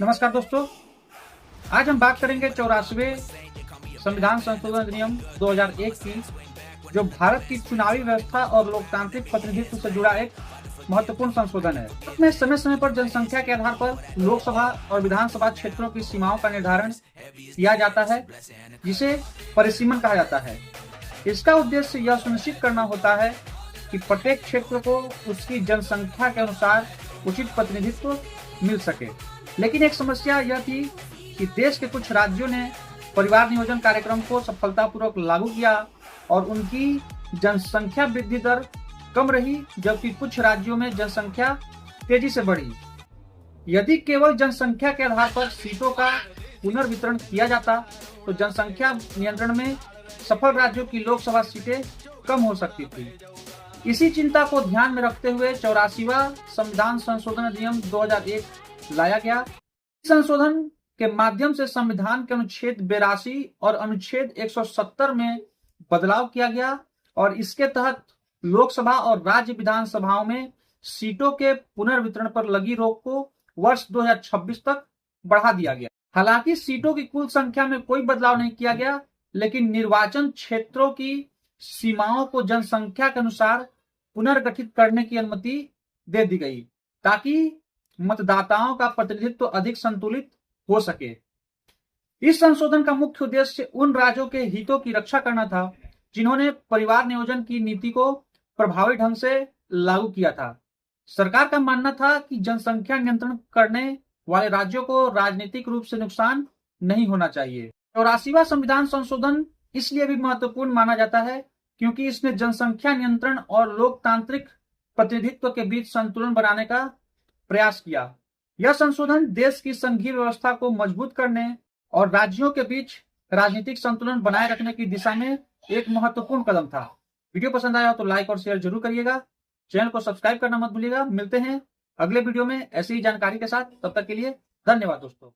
नमस्कार दोस्तों, आज हम बात करेंगे 84वें संविधान संशोधन अधिनियम 2001 की, जो भारत की चुनावी व्यवस्था और लोकतांत्रिक प्रतिनिधित्व से जुड़ा एक महत्वपूर्ण संशोधन है। इसमें समय समय पर जनसंख्या के आधार पर लोकसभा और विधानसभा क्षेत्रों की सीमाओं का निर्धारण किया जाता है, जिसे परिसीमन कहा जाता है। इसका उद्देश्य यह सुनिश्चित करना होता है कि प्रत्येक क्षेत्र को उसकी जनसंख्या के अनुसार उचित प्रतिनिधित्व मिल सके। लेकिन एक समस्या यह थी कि देश के कुछ राज्यों ने परिवार नियोजन कार्यक्रम को सफलतापूर्वक लागू किया और उनकी जनसंख्या वृद्धि दर कम रही, जबकि कुछ राज्यों में जनसंख्या तेजी से बढ़ी। यदि केवल जनसंख्या के आधार पर सीटों का पुनर्वितरण किया जाता तो जनसंख्या नियंत्रण में सफल राज्यों की लोकसभा सीटें कम हो सकती थी। इसी चिंता को ध्यान में रखते हुए 84वां संविधान संशोधन अधिनियम 2001 लाया गया। इस संशोधन के माध्यम से संविधान के अनुच्छेद 82 और अनुच्छेद 170 में बदलाव किया गया और इसके तहत लोकसभा और राज्य विधानसभाओं में सीटों के पुनर्वितरण पर लगी रोक को वर्ष 2026 तक बढ़ा दिया गया। हालांकि सीटों की कुल संख्या में कोई बदलाव नहीं किया गया, लेकिन निर्वाचन क्षेत्रों की सीमाओं को जनसंख्या के अनुसार पुनर्गठित करने की अनुमति दे दी गई, ताकि मतदाताओं का प्रतिनिधित्व अधिक संतुलित हो सके। इस संशोधन का मुख्य उद्देश्य उन राज्यों के हितों की रक्षा करना था जिन्होंने परिवार नियोजन की नीति को प्रभावी ढंग से लागू किया था। सरकार का मानना था कि जनसंख्या नियंत्रण करने वाले राज्यों को राजनीतिक रूप से नुकसान नहीं होना चाहिए। 84वां संविधान संशोधन इसलिए भी महत्वपूर्ण माना जाता है क्योंकि इसने जनसंख्या नियंत्रण और लोकतांत्रिक प्रतिनिधित्व के बीच संतुलन बनाने का प्रयास किया। यह संशोधन देश की संघीय व्यवस्था को मजबूत करने और राज्यों के बीच राजनीतिक संतुलन बनाए रखने की दिशा में एक महत्वपूर्ण कदम था। वीडियो पसंद आया हो तो लाइक और शेयर जरूर करिएगा। चैनल को सब्सक्राइब करना मत भूलिएगा। मिलते हैं अगले वीडियो में ऐसी ही जानकारी के साथ। तब तक के लिए धन्यवाद दोस्तों।